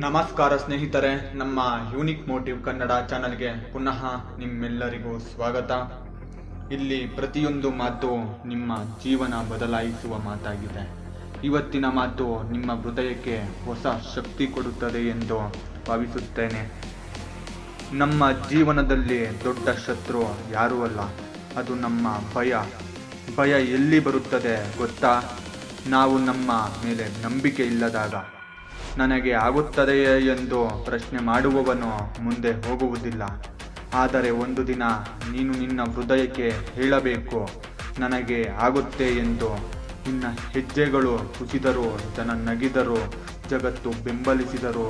ನಮಸ್ಕಾರ ಸ್ನೇಹಿತರೆ, ನಮ್ಮ ಯೂನಿಕ್ ಮೋಟಿವ್ ಕನ್ನಡ ಚಾನಲ್ಗೆ ಪುನಃ ನಿಮ್ಮೆಲ್ಲರಿಗೂ ಸ್ವಾಗತ. ಇಲ್ಲಿ ಪ್ರತಿಯೊಂದು ಮಾತು ನಿಮ್ಮ ಜೀವನ ಬದಲಾಯಿಸುವ ಮಾತಾಗಿದೆ. ಇವತ್ತಿನ ಮಾತು ನಿಮ್ಮ ಹೃದಯಕ್ಕೆ ಹೊಸ ಶಕ್ತಿ ಕೊಡುತ್ತದೆ ಎಂದು ಭಾವಿಸುತ್ತೇನೆ. ನಮ್ಮ ಜೀವನದಲ್ಲಿ ದೊಡ್ಡ ಶತ್ರು ಯಾರೂ ಅಲ್ಲ, ಅದು ನಮ್ಮ ಭಯ ಎಲ್ಲಿ ಬರುತ್ತದೆ ಗೊತ್ತಾ? ನಾವು ನಮ್ಮ ಮೇಲೆ ನಂಬಿಕೆ ಇಲ್ಲದಾಗ. ನನಗೆ ಆಗುತ್ತದೆಯೇ ಎಂದು ಪ್ರಶ್ನೆ ಮಾಡುವವನು ಮುಂದೆ ಹೋಗುವುದಿಲ್ಲ. ಆದರೆ ಒಂದು ದಿನ ನೀನು ನಿನ್ನ ಹೃದಯಕ್ಕೆ ಹೇಳಬೇಕು, ನನಗೆ ಆಗುತ್ತೆ ಎಂದು. ನಿನ್ನ ಹೆಜ್ಜೆಗಳು ಕುಸಿದರೂ, ಜನ ನಗಿದರೂ, ಜಗತ್ತು ಬೆಂಬಲಿಸಿದರೂ,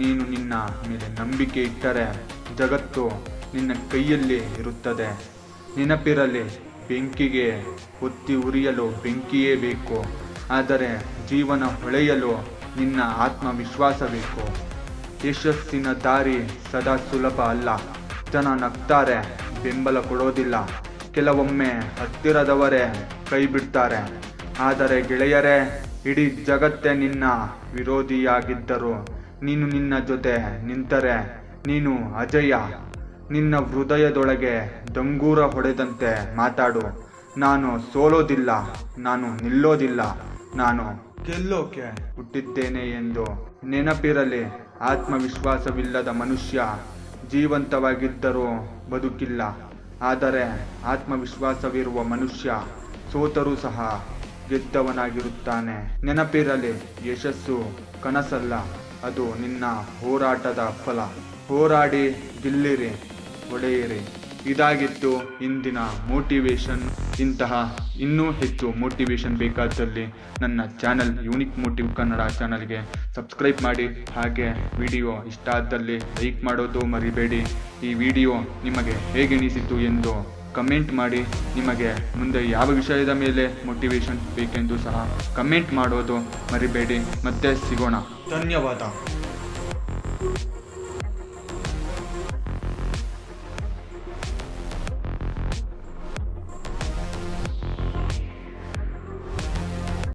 ನೀನು ನಿನ್ನ ಮೇಲೆ ನಂಬಿಕೆ ಇಟ್ಟರೆ ಜಗತ್ತು ನಿನ್ನ ಕೈಯಲ್ಲಿ ಇರುತ್ತದೆ. ನೆನಪಿರಲಿ, ಬೆಂಕಿಗೆ ಒತ್ತಿ ಉರಿಯಲು ಬೆಂಕಿಯೇ ಬೇಕು, ಆದರೆ ಜೀವನ ಹೊಳೆಯಲು ನಿನ್ನ ಆತ್ಮವಿಶ್ವಾಸ ಬೇಕು. ಯಶಸ್ಸಿನ ದಾರಿ ಸದಾ ಸುಲಭ ಅಲ್ಲ. ಜನ ನಗ್ತಾರೆ, ಬೆಂಬಲ ಕೊಡೋದಿಲ್ಲ. ಕೆಲವೊಮ್ಮೆ ಹತ್ತಿರದವರೇ ಕೈ ಬಿಡ್ತಾರೆ. ಆದರೆ ಗೆಳೆಯರೇ, ಇಡೀ ಜಗತ್ತೇ ನಿನ್ನ ವಿರೋಧಿಯಾಗಿದ್ದರು ನೀನು ನಿನ್ನ ಜೊತೆ ನಿಂತರೆ ನೀನು ಅಜಯ. ನಿನ್ನ ಹೃದಯದೊಳಗೆ ಡಂಗೂರ ಹೊಡೆದಂತೆ ಮಾತಾಡು, ನಾನು ಸೋಲೋದಿಲ್ಲ, ನಾನು ನಿಲ್ಲೋದಿಲ್ಲ, ನಾನು ಗೆಲ್ಲೋಕೆ ಹುಟ್ಟಿದ್ದೇನೆ ಎಂದು. ನೆನಪಿರಲಿ, ಆತ್ಮವಿಶ್ವಾಸವಿಲ್ಲದ ಮನುಷ್ಯ ಜೀವಂತವಾಗಿದ್ದರೂ ಬದುಕಿಲ್ಲ. ಆದರೆ ಆತ್ಮವಿಶ್ವಾಸವಿರುವ ಮನುಷ್ಯ ಸೋತರೂ ಸಹ ಗೆದ್ದವನಾಗಿರುತ್ತಾನೆ. ನೆನಪಿರಲಿ, ಯಶಸ್ಸು ಕನಸಲ್ಲ, ಅದು ನಿನ್ನ ಹೋರಾಟದ ಫಲ. ಹೋರಾಡಿ ಗೆಲ್ಲಿರಿ, ಒಡೆಯಿರಿ. ಇದಾಗಿತ್ತು ಇಂದಿನ ಮೋಟಿವೇಶನ್. ಇಂತಹ ಇನ್ನೂ ಹೆಚ್ಚು ಮೋಟಿವೇಶನ್ ಬೇಕಾದಲ್ಲಿ ನನ್ನ ಚಾನಲ್ ಯೂನಿಕ್ ಮೋಟಿವ್ ಕನ್ನಡ ಚಾನಲ್ಗೆ ಸಬ್ಸ್ಕ್ರೈಬ್ ಮಾಡಿ. ಹಾಗೆ ವಿಡಿಯೋ ಇಷ್ಟ ಆದಲ್ಲಿ ಲೈಕ್ ಮಾಡೋದು ಮರಿಬೇಡಿ. ಈ ವಿಡಿಯೋ ನಿಮಗೆ ಹೇಗೆ ಅನಿಸಿತು ಎಂದು ಕಮೆಂಟ್ ಮಾಡಿ. ನಿಮಗೆ ಮುಂದೆ ಯಾವ ವಿಷಯದ ಮೇಲೆ ಮೋಟಿವೇಶನ್ ಬೇಕೆಂದು ಸಹ ಕಮೆಂಟ್ ಮಾಡೋದು ಮರಿಬೇಡಿ. ಮತ್ತೆ ಸಿಗೋಣ. ಧನ್ಯವಾದ.